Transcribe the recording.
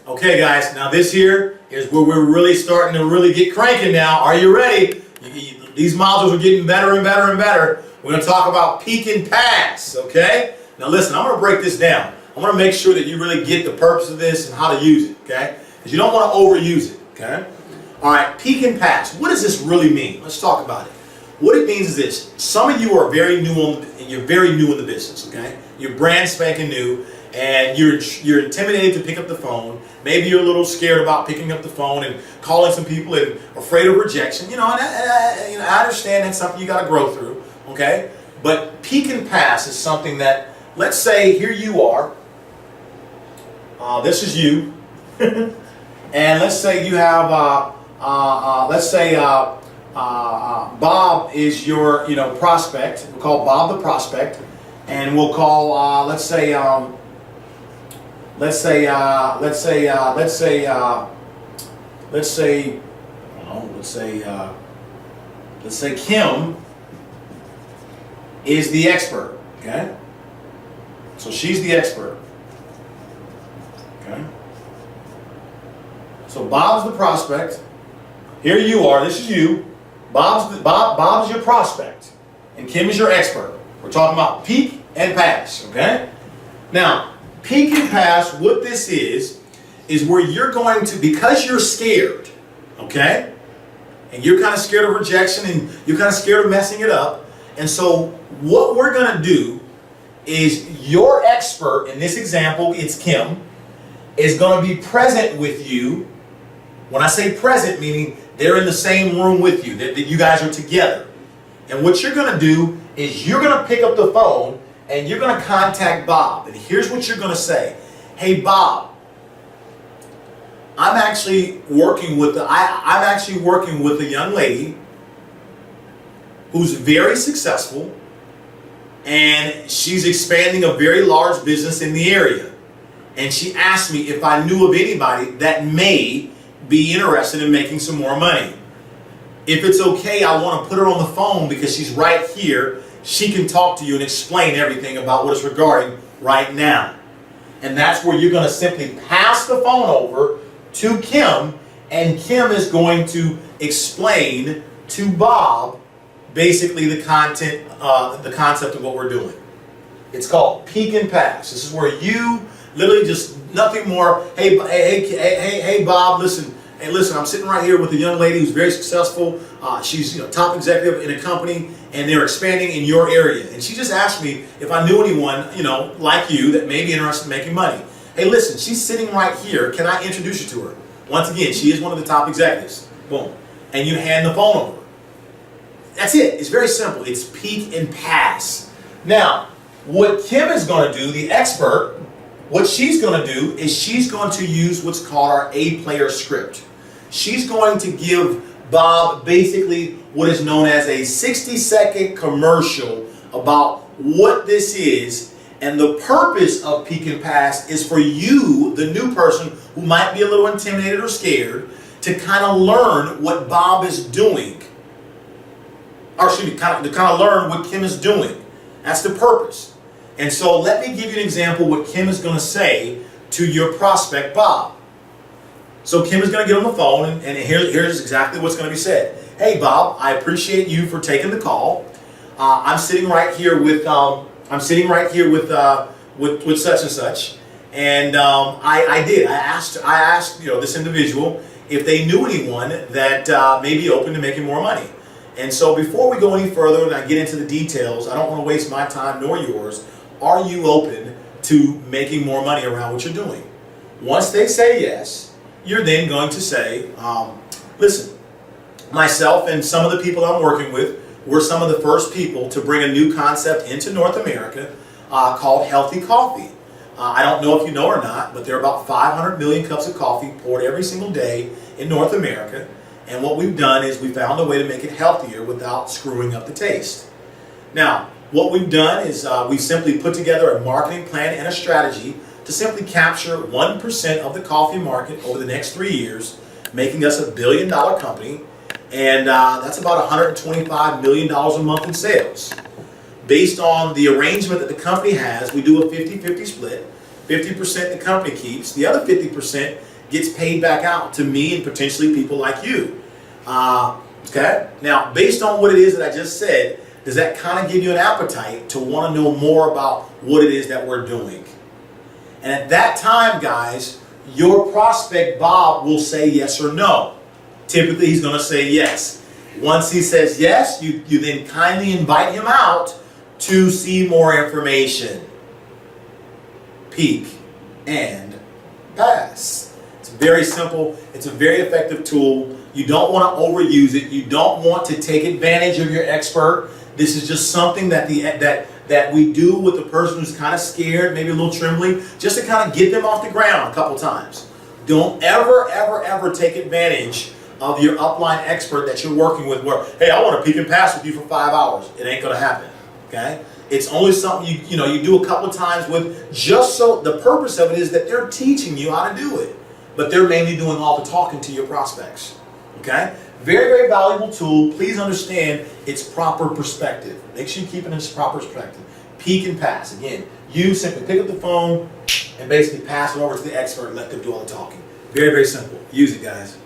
Okay guys, now this here is where we're really starting to really get cranking now. Are you ready? These modules are getting better and better and better. We're going to talk about peak and pass, okay? Now listen, I'm going to break this down. I want to make sure that you really get the purpose of this and how to use it, okay? Because you don't want to overuse it, okay? All right, peak and pass. What does this really mean? Let's talk about it. What it means is this. Some of you are very new you're very new in the business, okay? You're brand spanking new, and you're intimidated to pick up the phone. Maybe you're a little scared about picking up the phone and calling some people and afraid of rejection. You know, I understand that's something you got to grow through, okay? But peak and pass is something that, let's say here you are. This is you, and let's say you have, Bob is your, prospect. We'll call Bob the prospect, and we'll call, let's say Kim is the expert. Okay, so she's the expert. Okay, so Bob's the prospect. Here you are. This is you. Bob's your prospect, and Kim is your expert. We're talking about peak and pass. Okay, now peak and pass. What this is where you're going to, because you're scared. Okay, and you're kind of scared of rejection, and you're kind of scared of messing it up. And so what we're going to do is your expert, in this example, it's Kim, is going to be present with you. When I say present, meaning they're in the same room with you, that you guys are together. And what you're going to do is you're going to pick up the phone and you're going to contact Bob. And here's what you're going to say. Hey, Bob, I'm actually working with a young lady who's very successful, and she's expanding a very large business in the area. And she asked me if I knew of anybody that may be interested in making some more money. If it's okay, I want to put her on the phone because she's right here. She can talk to you and explain everything about what it's regarding right now. And that's where you're going to simply pass the phone over to Kim, and Kim is going to explain to Bob basically the content, the concept of what we're doing. It's called peak and pass. This is where you literally just nothing more. Hey, Bob, listen. Hey, listen. I'm sitting right here with a young lady who's very successful. She's top executive in a company, and they're expanding in your area. And she just asked me if I knew anyone, like you, that may be interested in making money. Hey, listen. She's sitting right here. Can I introduce you to her? Once again, she is one of the top executives. Boom. And you hand the phone over. That's it. It's very simple. It's peak and pass. Now, what Kim is going to do, the expert, what she's going to do is she's going to use what's called our A-player script. She's going to give Bob basically what is known as a 60-second commercial about what this is. And the purpose of peak and pass is for you, the new person who might be a little intimidated or scared, to kind of learn what Bob is doing. Or excuse me, to kind of learn what Kim is doing. That's the purpose. And so let me give you an example what Kim is going to say to your prospect, Bob. So Kim is going to get on the phone, and here's exactly what's going to be said. Hey, Bob, I appreciate you for taking the call. I'm sitting right here with such and such, and I asked this individual if they knew anyone that may be open to making more money. And so before we go any further and I get into the details, I don't want to waste my time nor yours. Are you open to making more money around what you're doing? Once they say yes, you're then going to say, listen, myself and some of the people I'm working with, we're some of the first people to bring a new concept into North America called healthy coffee. I don't know if you know or not, but there are about 500 million cups of coffee poured every single day in North America. And what we've done is we found a way to make it healthier without screwing up the taste. Now, what we've done is we've simply put together a marketing plan and a strategy to simply capture 1% of the coffee market over the next 3 years, making us $1 billion company. And that's about $125 million a month in sales. Based on the arrangement that the company has, we do a 50-50 split. 50% the company keeps. The other 50% gets paid back out to me and potentially people like you. Okay? Now, based on what it is that I just said, does that kind of give you an appetite to want to know more about what it is that we're doing? And at that time, guys, your prospect, Bob, will say yes or no. Typically, he's going to say yes. Once he says yes, you then kindly invite him out to see more information. Peek and pass. It's very simple. It's a very effective tool. You don't want to overuse it. You don't want to take advantage of your expert. This is just something that we do with the person who's kind of scared, maybe a little trembling, just to kind of get them off the ground a couple times. Don't ever take advantage of your upline expert that you're working with where, hey, I want to peek and pass with you for 5 hours. It ain't going to happen. Okay? It's only something you do a couple of times with, just so the purpose of it is that they're teaching you how to do it. But they're mainly doing all the talking to your prospects. Okay? Very valuable tool. Please understand its proper perspective. Make sure you keep it in its proper perspective. Peek and pass. Again, you simply pick up the phone and basically pass it over to the expert and let them do all the talking. Very simple. Use it, guys.